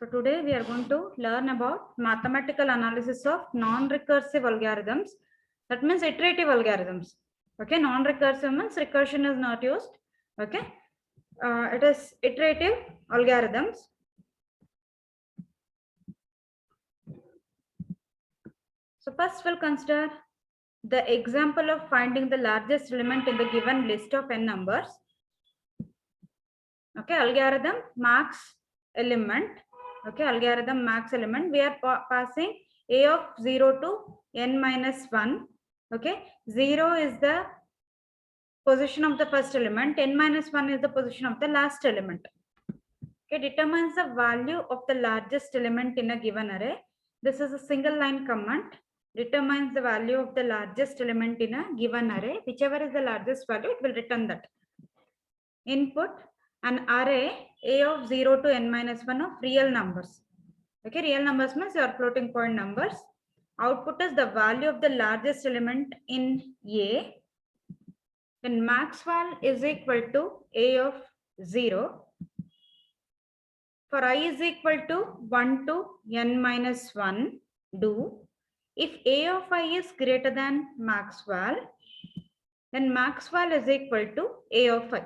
So today we are going to learn about mathematical analysis of non-recursive algorithms. That means iterative algorithms. Okay, non-recursive means recursion is not used. Okay, it is iterative algorithms. So first we'll consider the example of finding the largest element in the given list of n numbers. Okay, algorithm max element. Okay, algorithm max element. We are passing a of 0 to n minus 1. Okay, 0 is the position of the first element, n minus 1 is the position of the last element. Okay, determines the value of the largest element in a given array. This is a single line command. Determines the value of the largest element in a given array. Whichever is the largest value, it will return that. Input an array a of 0 to n minus 1 of real numbers. Okay, real numbers means your floating point numbers. Output is the value of the largest element in A. Then Maxwell is equal to a of 0. For I is equal to 1 to n minus 1, do. If a of I is greater than Maxwell, then Maxwell is equal to a of I.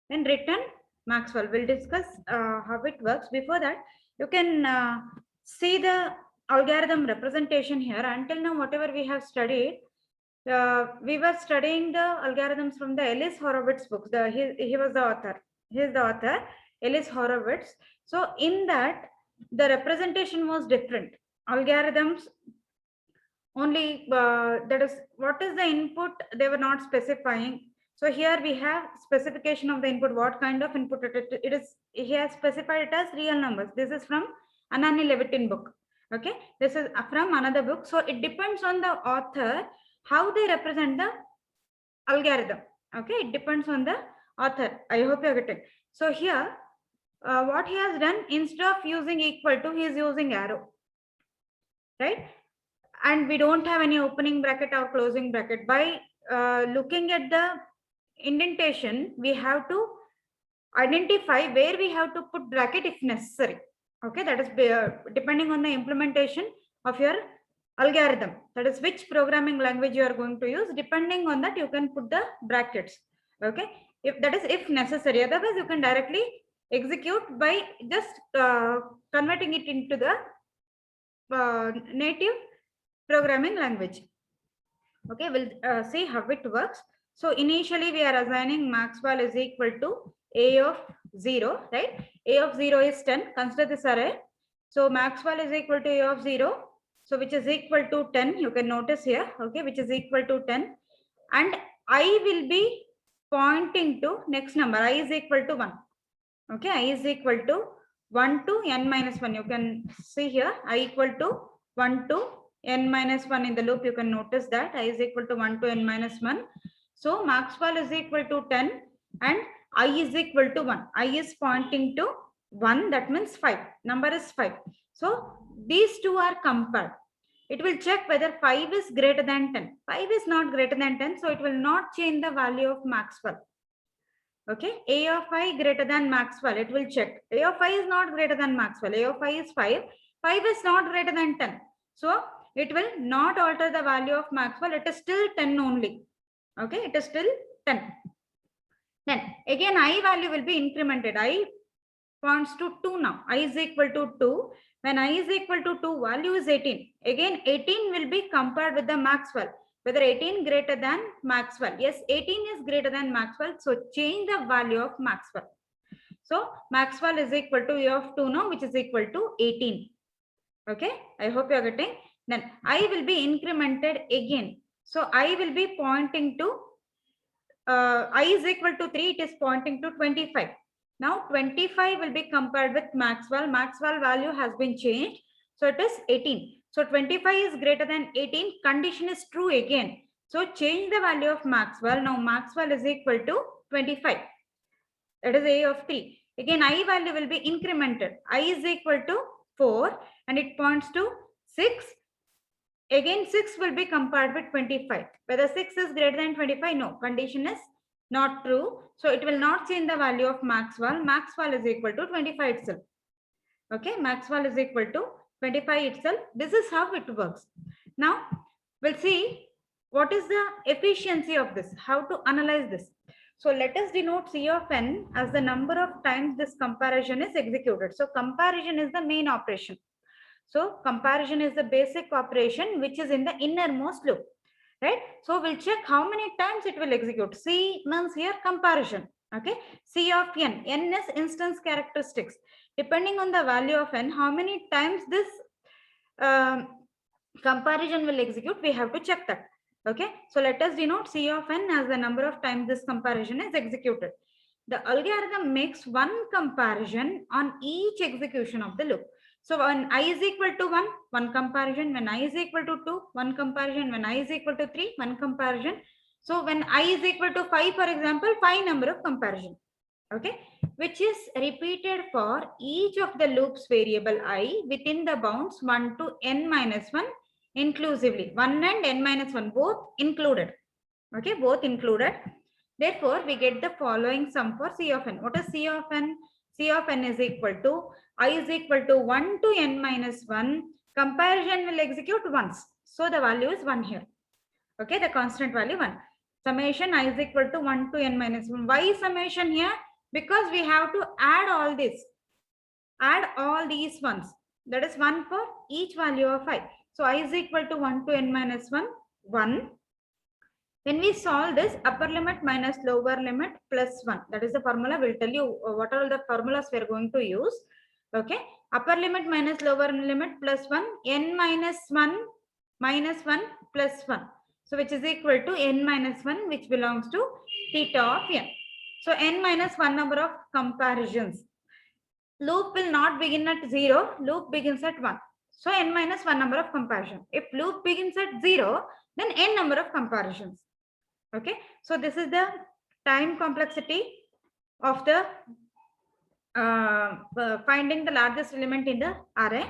Then return Maxwell. We'll discuss how it works. Before that, you can see the algorithm representation here. Until now, whatever we have studied, we were studying the algorithms from the Ellis Horowitz books. He was the author. He is the author, Ellis Horowitz. So in that, the representation was different. Algorithms only, that is, what is the input, they were not specifying. So here we have specification of the input, what kind of input it is. He has specified it as real numbers. This is from Anani Levitin book. Okay, this is from another book. So it depends on the author how they represent the algorithm. Okay, it depends on the author. I hope you are getting. So here, what he has done, instead of using equal to, he is using arrow, right? And we don't have any opening bracket or closing bracket. By looking at the indentation, we have to identify where we have to put bracket if necessary. Okay, that is depending on the implementation of your algorithm. That is which programming language you are going to use. Depending on that, you can put the brackets. Okay, if that is if necessary. Otherwise, you can directly execute by just converting it into the native programming language. Okay, we'll see how it works. So initially we are assigning Maxwell is equal to a of 0, right? A of 0 is 10. Consider this array. So Maxwell is equal to a of 0. So which is equal to 10. You can notice here, okay, which is equal to 10. And I will be pointing to next number. I is equal to 1. Okay, I is equal to 1 to n minus 1. You can see here, I equal to 1 to n minus 1 in the loop. You can notice that I is equal to 1 to n minus 1. So Maxwell is equal to 10 and I is equal to 1. I is pointing to 1. That means 5. Number is 5. So these two are compared. It will check whether 5 is greater than 10. 5 is not greater than 10. So it will not change the value of Maxwell. Okay, a of I greater than Maxwell, it will check. A of I is not greater than Maxwell. A of I is 5. 5 is not greater than 10. So it will not alter the value of Maxwell. It is still 10 only. Okay, it is still 10. Then again, I value will be incremented. I points to 2 now. I is equal to 2. When I is equal to 2, value is 18. Again, 18 will be compared with the Maxwell. Whether 18 greater than Maxwell. Yes, 18 is greater than Maxwell. So change the value of Maxwell. So Maxwell is equal to a of 2 now, which is equal to 18. Okay, I hope you are getting. Then I will be incremented again. So I will be pointing to I is equal to 3. It is pointing to 25. Now 25 will be compared with Maxwell. Maxwell value has been changed. So it is 18. So 25 is greater than 18. Condition is true again. So change the value of Maxwell. Now Maxwell is equal to 25. That is a of 3. Again, I value will be incremented. I is equal to 4 and it points to 6. Again, 6 will be compared with 25. Whether 6 is greater than 25, no, condition is not true. So it will not change the value of Maxwell. Maxwell is equal to 25 itself. Okay, max_val is equal to 25 itself. This is how it works. Now we'll see what is the efficiency of this, how to analyze this. So let us denote C of n as the number of times this comparison is executed. So comparison is the main operation. So comparison is the basic operation which is in the innermost loop, right? So we'll check how many times it will execute. C means here comparison. Okay, C of n is instance characteristics. Depending on the value of n, how many times this comparison will execute, we have to check that. Okay, so let us denote C of n as the number of times this comparison is executed. The algorithm makes one comparison on each execution of the loop. So when I is equal to 1, one comparison. When I is equal to 2, one comparison. When I is equal to 3, one comparison. So when I is equal to 5, for example, 5 number of comparison. Okay, which is repeated for each of the loops variable I within the bounds 1 to n minus 1 inclusively. 1 and n minus 1 both included. Okay, both included. Therefore, we get the following sum for C of n. What is C of n? C of n is equal to I is equal to 1 to n minus 1. Comparison will execute once. So the value is 1 here. Okay, the constant value 1. Summation I is equal to 1 to n minus 1. Why summation here? Because we have to add all this. Add all these ones. That is 1 for each value of I. So I is equal to 1 to n minus 1, 1. When we solve this, upper limit minus lower limit plus 1. That is the formula. We'll tell you what are the formulas we are going to use. Okay. Upper limit minus lower limit plus 1. N minus 1 minus 1 plus 1. So which is equal to n minus 1, which belongs to theta of n. So n minus 1 number of comparisons. Loop will not begin at 0. Loop begins at 1. So n minus 1 number of comparisons. If loop begins at 0, then n number of comparisons. Okay, so this is the time complexity of the finding the largest element in the array.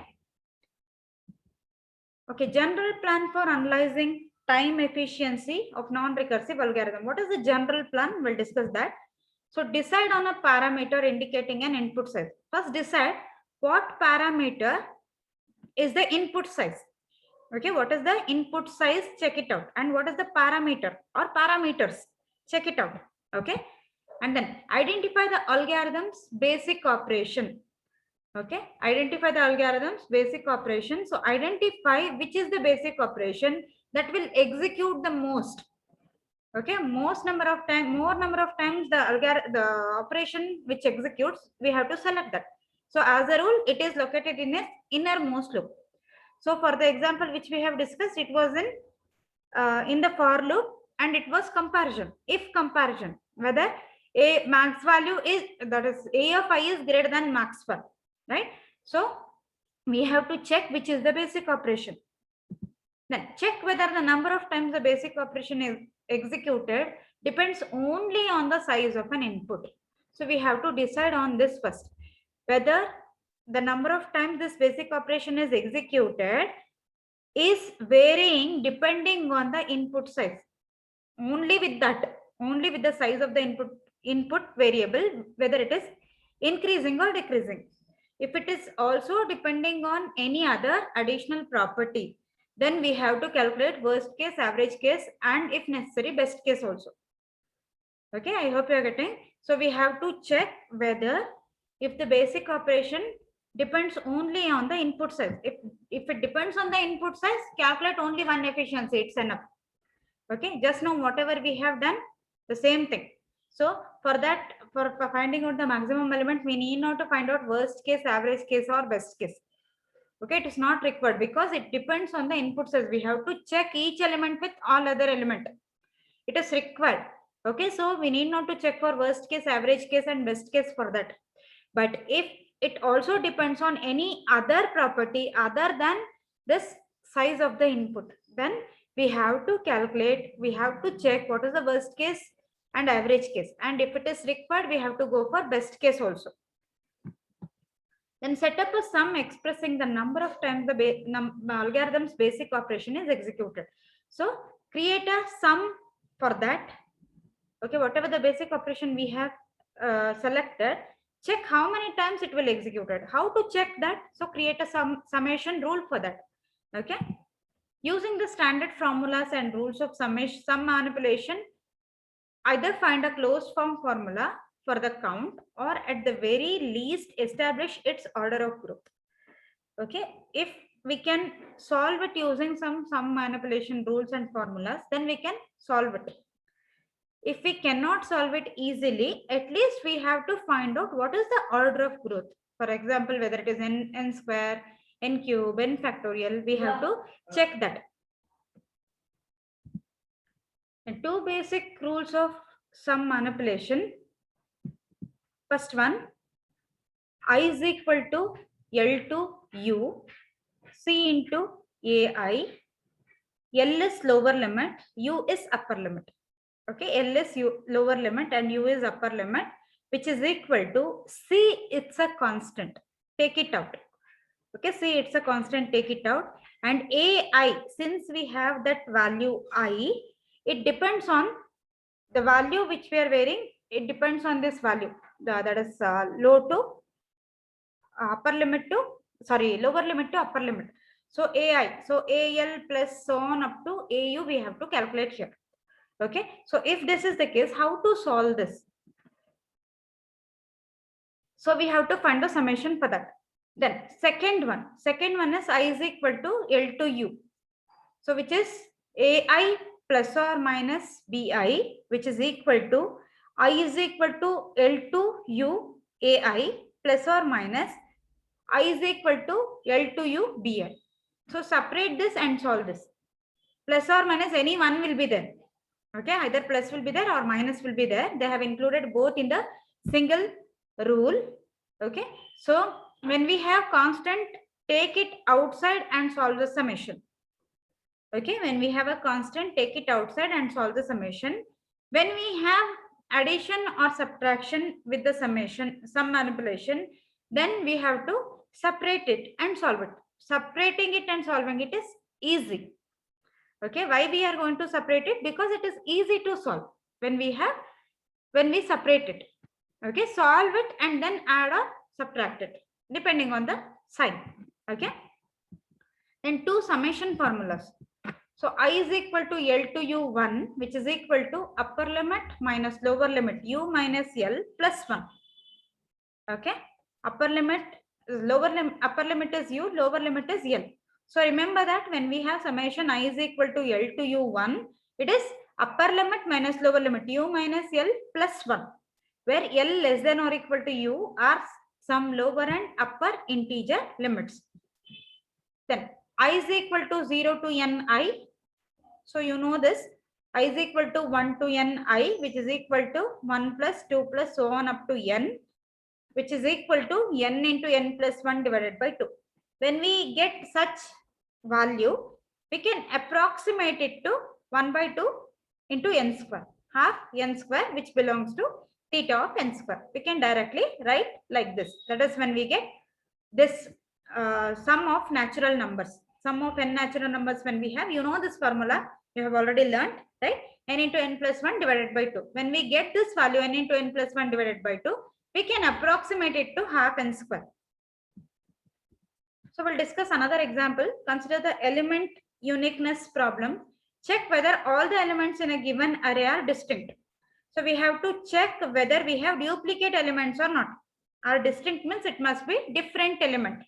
Okay, general plan for analyzing time efficiency of non-recursive algorithm. What is the general plan? We'll discuss that. So decide on a parameter indicating an input size. First decide what parameter is the input size. Okay, what is the input size? Check it out. And what is the parameter or parameters? Check it out. Okay, and then identify the algorithm's basic operation. Okay, identify the algorithm's basic operation. So identify which is the basic operation that will execute the most. Okay, most number of times, more number of times the operation which executes, we have to select that. So as a rule, it is located in a innermost loop. So for the example which we have discussed, it was in the for loop, and it was comparison. If comparison, whether a max value is, that is a of I is greater than max val, right? So we have to check which is the basic operation. Then check whether the number of times the basic operation is executed depends only on the size of an input. So we have to decide on this first, whether the number of times this basic operation is executed is varying depending on the input size. Only with that, only with the size of the input variable, whether it is increasing or decreasing. If it is also depending on any other additional property, then we have to calculate worst case, average case, and if necessary, best case also. Okay, I hope you are getting. So we have to check whether if the basic operation depends only on the input size. If it depends on the input size, calculate only one efficiency, it's enough. Okay, just now whatever we have done, the same thing. So for that, for finding out the maximum element, we need not to find out worst case, average case, or best case. Okay, it is not required because it depends on the input size. We have to check each element with all other element. It is required. Okay, so we need not to check for worst case, average case, and best case for that. But if it also depends on any other property other than this size of the input, then we have to calculate, we have to check what is the worst case and average case. And if it is required, we have to go for best case also. Then set up a sum expressing the number of times the algorithm's basic operation is executed. So create a sum for that. Okay, whatever the basic operation we have selected, check how many times it will execute it. How to check that? So create a summation rule for that. Okay. Using the standard formulas and rules of sum manipulation, either find a closed form formula for the count or at the very least establish its order of group. Okay. If we can solve it using some sum manipulation rules and formulas, then we can solve it. If we cannot solve it easily, at least we have to find out what is the order of growth. For example, whether it is n square, n cube, n factorial, we have to check that. And two basic rules of sum manipulation. First one, I is equal to L to U, C into AI. L is lower limit, U is upper limit. Okay, L is lower limit and U is upper limit, which is equal to C, it's a constant. Take it out. Okay, C, it's a constant, take it out. And AI, since we have that value I, it depends on the value which we are varying. It depends on this value. That is low to upper limit to, sorry, lower limit to upper limit. So AI, so AL plus so on up to AU, we have to calculate here. Okay, so if this is the case, how to solve this? So we have to find the summation for that. Then second one is I is equal to L to U. So which is AI plus or minus BI, which is equal to I is equal to L to U AI plus or minus I is equal to L to U BI. So separate this and solve this. Plus or minus any one will be there. Okay, either plus will be there or minus will be there. They have included both in the single rule. Okay, so when we have constant, take it outside and solve the summation. Okay, when we have a constant, take it outside and solve the summation. When we have addition or subtraction with the summation, sum manipulation, then we have to separate it and solve it. Separating it and solving it is easy. Okay, why we are going to separate it? Because it is easy to solve when we separate it. Okay, solve it and then add or subtract it depending on the sign. Okay, then two summation formulas. So I is equal to L to U1, which is equal to upper limit minus lower limit U minus L plus 1. Okay, upper limit is upper limit is U, lower limit is L. So remember that when we have summation I is equal to L to U1, it is upper limit minus lower limit U minus L plus 1, where L less than or equal to U are some lower and upper integer limits. Then I is equal to 0 to Ni. So you know this, I is equal to 1 to Ni, which is equal to 1 plus 2 plus so on up to N, which is equal to N into N plus 1 divided by 2. When we get such value, we can approximate it to 1 by 2 into N square, half N square, which belongs to theta of N square. We can directly write like this. That is when we get this sum of natural numbers. Sum of n natural numbers when we have, you know this formula, you have already learned, right? N into N plus 1 divided by 2. When we get this value N into N plus 1 divided by 2, we can approximate it to half N square. So we'll discuss another example. Consider the element uniqueness problem. Check whether all the elements in a given array are distinct. So we have to check whether we have duplicate elements or not. Are distinct means it must be different element.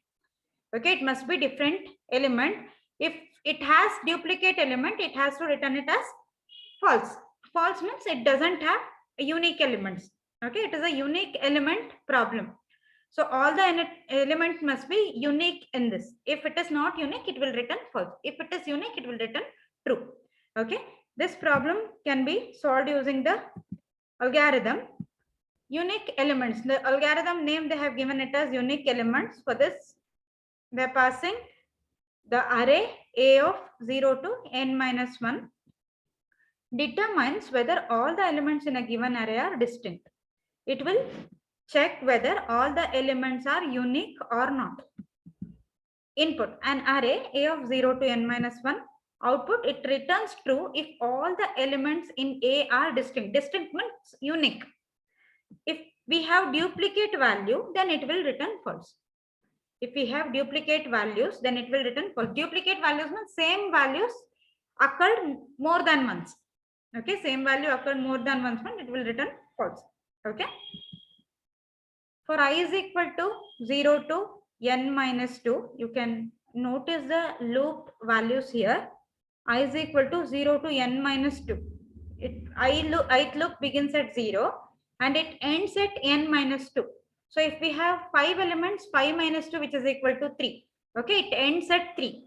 Okay, it must be different element. If it has duplicate element, it has to return it as false. False means it doesn't have unique elements. Okay, it is a unique element problem. So all the element must be unique in this. If it is not unique, it will return false. If it is unique, it will return true. Okay, this problem can be solved using the algorithm. Unique elements, the algorithm name they have given it as unique elements. For this, they are passing the array A of 0 to N minus 1 determines whether all the elements in a given array are distinct. It will check whether all the elements are unique or not. Input an array A of 0 to N minus 1. Output, it returns true if all the elements in A are distinct. Distinct means unique. If we have duplicate value, then it will return false. If we have duplicate values, then it will return false. Duplicate values means same values occurred more than once. Okay, same value occurred more than once, it will return false. Okay. For I is equal to 0 to n minus 2, you can notice the loop values here. I is equal to 0 to n minus 2. Ith loop begins at 0 and it ends at n minus 2. So if we have 5 elements, 5 minus 2, which is equal to 3. Okay, it ends at 3.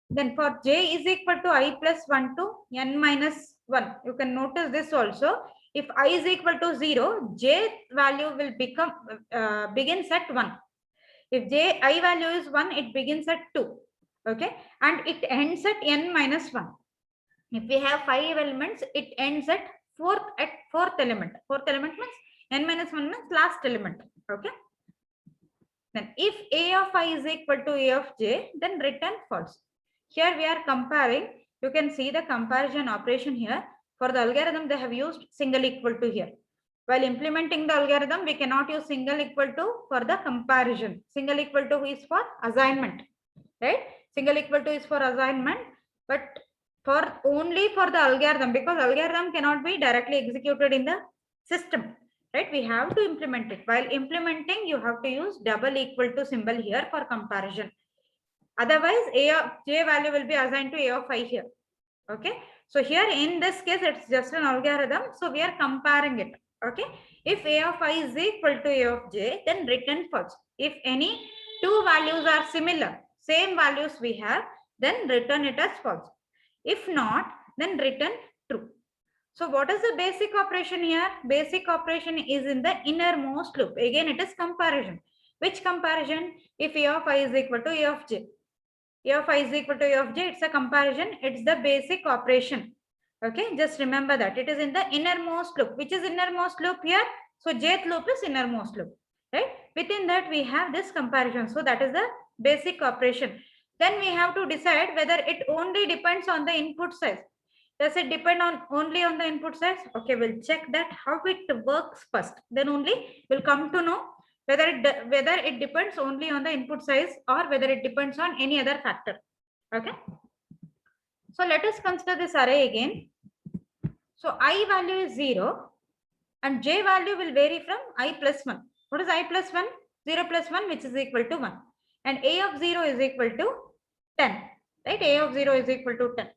Then for j is equal to I plus 1 to n minus 1. You can notice this also. If I is equal to 0, j value will begins at 1. If I value is 1, it begins at 2. Okay, and it ends at n minus 1. If we have 5 elements, it ends at fourth element. Fourth element means n minus 1 means last element. Okay. Then if a of I is equal to a of j, then return false. Here we are comparing. You can see the comparison operation here. For the algorithm, they have used single equal to here. While implementing the algorithm, we cannot use single equal to for the comparison. Single equal to is for assignment, right? Single equal to is for assignment, but only for the algorithm, because algorithm cannot be directly executed in the system, right? We have to implement it. While implementing, you have to use double equal to symbol here for comparison. Otherwise, a of j value will be assigned to a of I here. Okay. So here in this case, it's just an algorithm. So we are comparing it. Okay. If a of I is equal to a of j, then return false. If any two values are similar, same values we have, then return it as false. If not, then return true. So what is the basic operation here? Basic operation is in the innermost loop. Again, it is comparison. Which comparison? If a of I is equal to a of j. A of I is equal to A of j, it's a comparison. It's the basic operation. Okay, just remember that. It is in the innermost loop. Which is innermost loop here? So jth loop is innermost loop. Right? Within that we have this comparison. So that is the basic operation. Then we have to decide whether it only depends on the input size. Does it depend on only on the input size? Okay, we'll check that how it works first. Then only we'll come to know whether it depends only on the input size or whether it depends on any other factor. Okay. So let us consider this array again. So I value is 0 and j value will vary from I plus 1. What is I plus 1? 0 plus 1, which is equal to 1. And a of 0 is equal to 10. Right? A of 0 is equal to 10.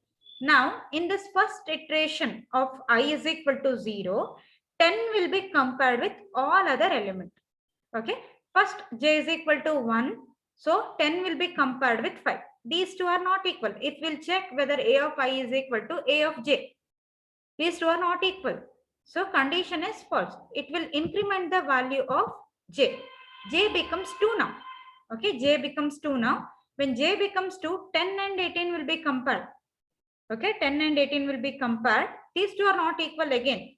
Now, in this first iteration of I is equal to 0, 10 will be compared with all other elements. Okay. First, j is equal to 1. So, 10 will be compared with 5. These two are not equal. It will check whether a of I is equal to a of j. These two are not equal. So, condition is false. It will increment the value of j. J becomes 2 now. Okay, j becomes 2 now. When j becomes 2, 10 and 18 will be compared. Okay, 10 and 18 will be compared. These two are not equal again.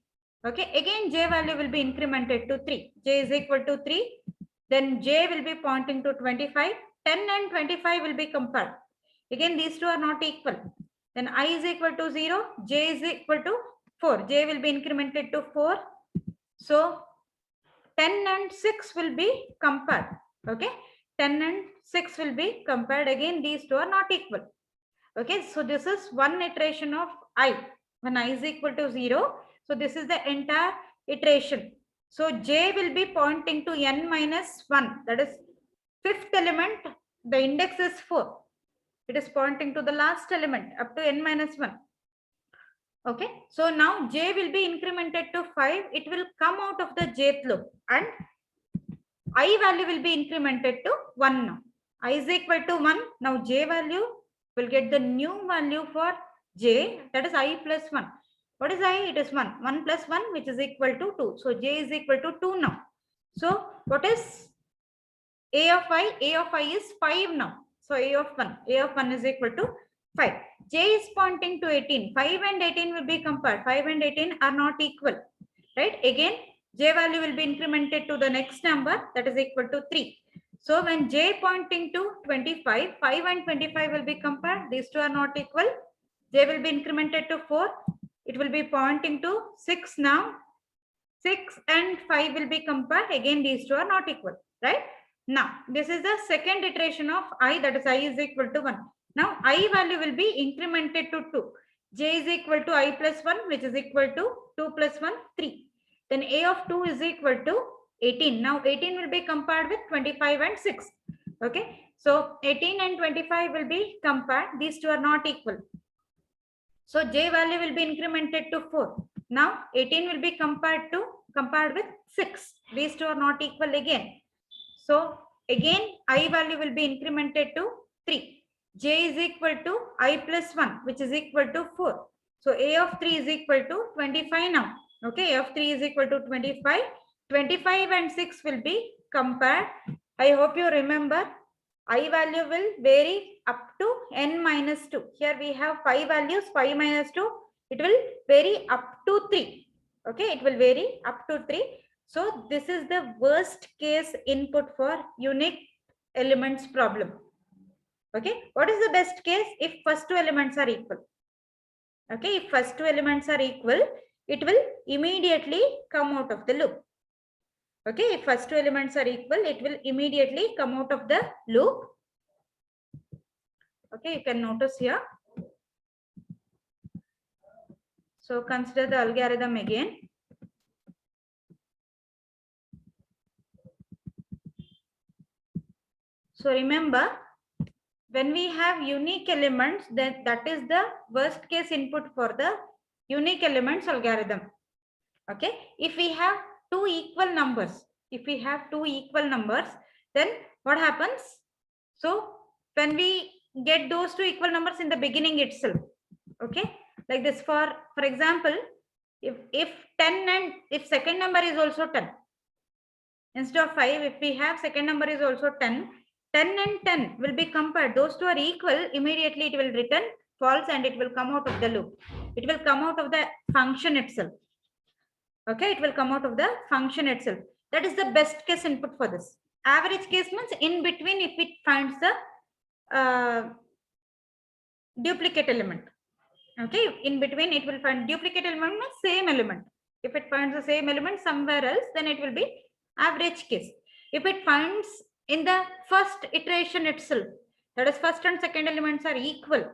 Okay, again j value will be incremented to 3. J is equal to 3. Then j will be pointing to 25. 10 and 25 will be compared. Again, these two are not equal. Then I is equal to 0. J is equal to 4. J will be incremented to 4. So, 10 and 6 will be compared. Okay, 10 and 6 will be compared. Again, these two are not equal. Okay, so this is one iteration of I when I is equal to 0. So this is the entire iteration. So j will be pointing to n minus 1. That is fifth element. The index is 4. It is pointing to the last element up to n minus 1. Okay, so now j will be incremented to 5. It will come out of the jth loop and I value will be incremented to 1 now. I is equal to 1. Now j value will get the new value for j, that is I plus 1. What is I? It is 1. 1 plus 1, which is equal to 2. So j is equal to 2 now. So what is a of I? A of I is 5 now. So a of 1 is equal to 5. J is pointing to 18. 5 and 18 will be compared. 5 and 18 are not equal. Right? Again, j value will be incremented to the next number, that is equal to 3. So when j pointing to 25, 5 and 25 will be compared. These two are not equal. J will be incremented to 4. It will be pointing to 6 now. 6 and 5 will be compared. Again, these two are not equal, right? Now, this is the second iteration of I, that is I is equal to 1. Now, I value will be incremented to 2. J is equal to I plus 1, which is equal to 2 plus 1, 3. Then A of 2 is equal to 18. Now, 18 will be compared with 25 and 6. Okay. So, 18 and 25 will be compared. These two are not equal. So, J value will be incremented to 4. Now, 18 will be compared with 6. These two are not equal again. So, again, I value will be incremented to 3. J is equal to I plus 1, which is equal to 4. So, A of 3 is equal to 25 now. Okay, A of 3 is equal to 25. 25 and 6 will be compared. I hope you remember, I value will vary up to n minus 2. Here we have 5 values, 5 minus 2. It will vary up to 3. Okay, it will vary up to 3. So this is the worst case input for unique elements problem. Okay, what is the best case? If first two elements are equal. Okay, if first two elements are equal, it will immediately come out of the loop. Okay, if first two elements are equal, it will immediately come out of the loop. Okay, you can notice here. So consider the algorithm again. So remember, when we have unique elements, then that is the worst case input for the unique elements algorithm. Okay, if we have two equal numbers, then what happens? So when we get those two equal numbers in the beginning itself, okay, like this, for example, if 10 and if second number is also 10, instead of 5, if we have second number is also 10, 10 and 10 will be compared. Those two are equal. Immediately it will return false and it will come out of the loop. It will come out of the function itself. Okay, it will come out of the function itself. That is the best case input for this. Average case means in between, if it finds the duplicate element. Okay, in between it will find duplicate element means same element. If it finds the same element somewhere else, then it will be average case. If it finds in the first iteration itself, that is first and second elements are equal.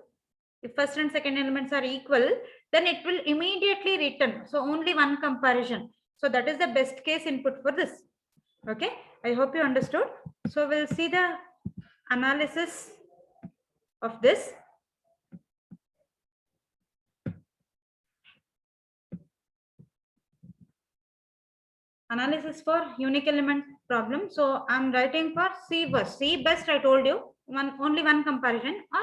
If first and second elements are equal, then it will immediately return. So only one comparison. So that is the best case input for this. Okay, I hope you understood. So we'll see the analysis of this. Analysis for unique element problem. So I'm writing for C worst. C best, I told you, only one comparison, or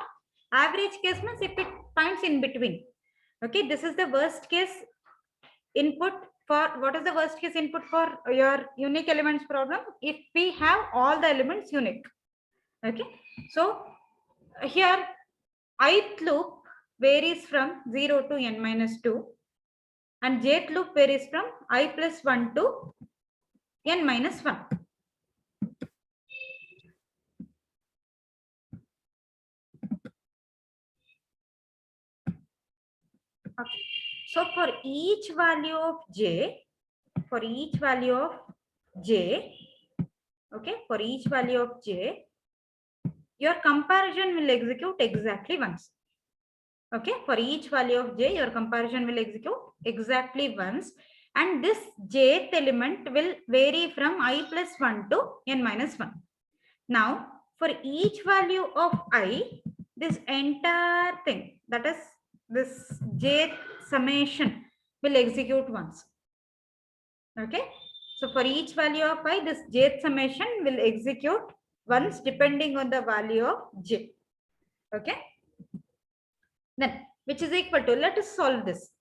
average case means if it finds in between. Okay, this is the worst case input for, what is the worst case input for your unique elements problem? If we have all the elements unique. Okay, so here ith loop varies from 0 to n minus 2. And jth loop varies from I plus 1 to n minus 1. Okay. So for each value of j, okay, for each value of j, your comparison will execute exactly once. Okay, for each value of j, your comparison will execute exactly once. And this jth element will vary from I plus 1 to n minus 1. Now, for each value of I, this entire thing, that is this jth summation, will execute once. Okay, so for each value of I, this jth summation will execute once depending on the value of j. Okay, then which is equal to, let us solve this.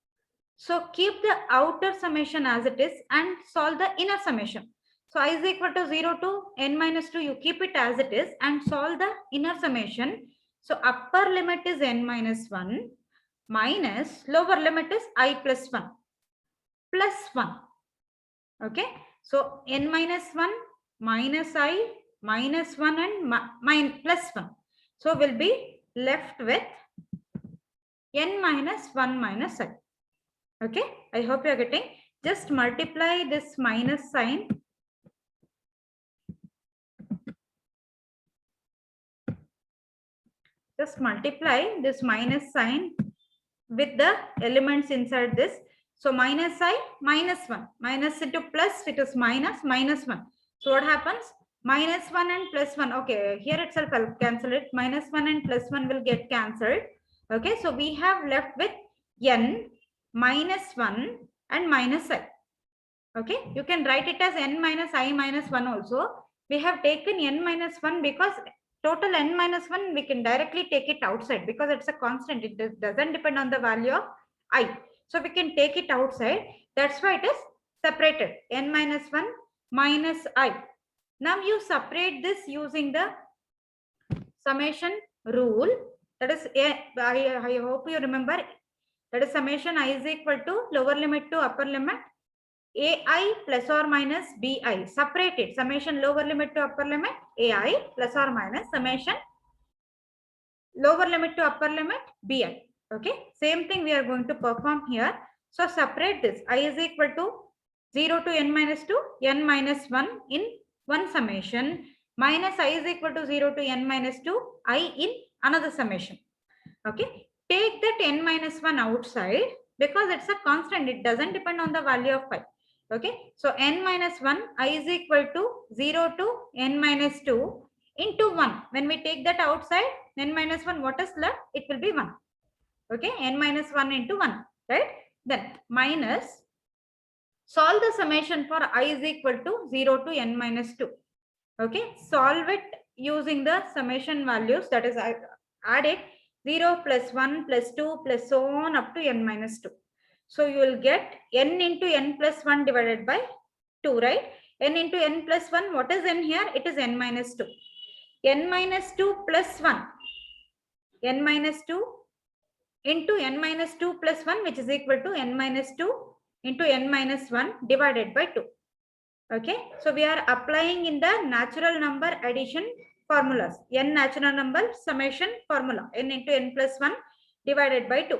So keep the outer summation as it is and solve the inner summation. So I is equal to 0 to n minus 2, you keep it as it is and solve the inner summation. So upper limit is n minus 1 minus lower limit is I plus 1 plus 1. Okay, so n minus 1 minus I minus 1 and plus 1. So we'll be left with n minus 1 minus I. Okay, I hope you are getting. just multiply this minus sign. Just multiply this minus sign with the elements inside this. So minus I, minus 1. Minus into plus, it is minus, minus 1. So what happens? Minus 1 and plus 1. Okay, here itself I'll cancel it. Minus 1 and plus 1 will get cancelled. Okay, so we have left with n minus 1 and minus I. Okay, you can write it as n minus I minus 1 also. We have taken n minus 1 because total n minus 1, we can directly take it outside because it's a constant. It doesn't depend on the value of I. So we can take it outside. That's why it is separated. N minus 1 minus I. Now you separate this using the summation rule. That is, I hope you remember, that is summation I is equal to lower limit to upper limit ai plus or minus bi. Separate it. Summation lower limit to upper limit ai plus or minus summation lower limit to upper limit bi. Okay, same thing we are going to perform here. So separate this. I is equal to 0 to n minus 2, n minus 1 in one summation, minus I is equal to 0 to n minus 2, I in another summation. Okay, take that n minus 1 outside because it's a constant. It doesn't depend on the value of pi. Okay, so n minus 1, I is equal to 0 to n minus 2 into 1. When we take that outside, n minus 1, what is left? It will be 1. Okay, n minus 1 into 1, right? Then minus, solve the summation for I is equal to 0 to n minus 2. Okay, solve it using the summation values, that is, I add it 0 plus 1 plus 2 plus so on up to n minus 2. So you will get n into n plus 1 divided by 2, right? N into n plus 1, what is n here? It is n minus 2. N minus 2 plus 1. N minus 2 into n minus 2 plus 1, which is equal to n minus 2 into n minus 1 divided by 2. Okay, so we are applying in the natural number addition formulas. N natural number summation formula. N into n plus 1 divided by 2.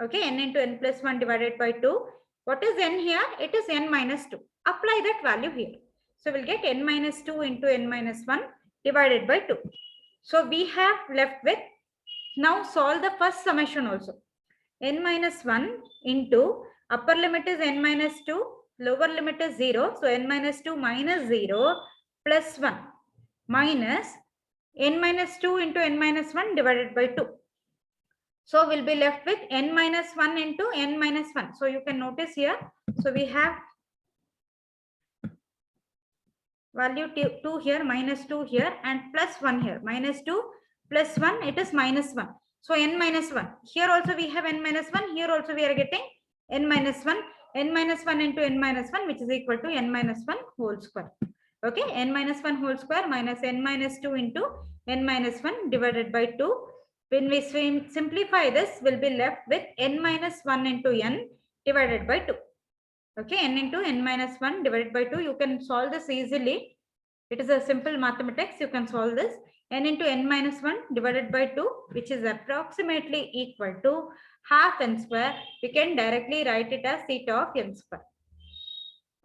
Okay, n into n plus 1 divided by 2. What is n here? It is n minus 2. Apply that value here. So we'll get n minus 2 into n minus 1 divided by 2. So we have left with, now solve the first summation also. N minus 1 into upper limit is n minus 2. Lower limit is 0. So n minus 2 minus 0 plus 1 minus n minus 2 into n minus 1 divided by 2. So we'll be left with n minus 1 into n minus 1. So you can notice here. So we have value 2 here, minus 2 here, and plus 1 here. Minus 2 plus 1, it is minus 1. So n minus 1. Here also we have n minus 1. Here also we are getting n minus 1. N minus 1 into n minus 1, which is equal to n minus 1 whole square. Okay, n minus 1 whole square minus n minus 2 into n minus 1 divided by 2. When we simplify this, we'll be left with n minus 1 into n divided by 2. Okay, n into n minus 1 divided by 2. You can solve this easily. It is a simple mathematics. You can solve this. N into n minus 1 divided by 2, which is approximately equal to half n square. We can directly write it as theta of n square.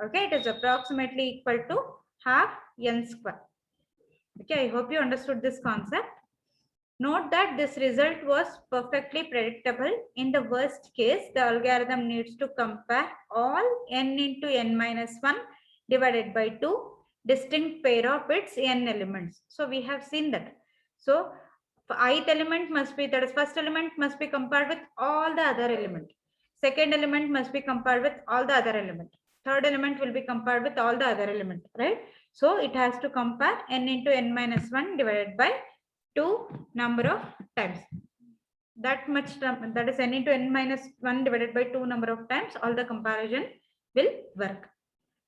Okay, it is approximately equal to half n square. Okay, I hope you understood this concept. Note that this result was perfectly predictable. In the worst case, the algorithm needs to compare all n into n minus 1 divided by 2 distinct pair of its n elements. So we have seen that. So ith element must be, that is first element must be compared with all the other element. Second element must be compared with all the other element. Third element will be compared with all the other element, right? So it has to compare n into n minus 1 divided by 2 number of times. That much, that is n into n minus 1 divided by 2 number of times, all the comparison will work.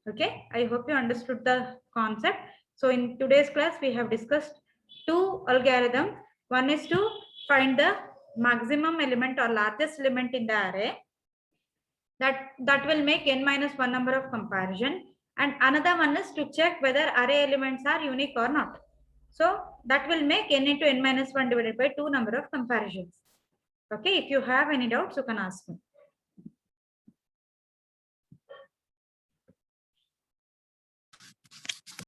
Okay, I hope you understood the concept. So in today's class, we have discussed two algorithms. One is to find the maximum element or largest element in the array. That will make n minus 1 number of comparison. And another one is to check whether array elements are unique or not. So that will make n into n minus 1 divided by 2 number of comparisons. Okay, if you have any doubts, you can ask me.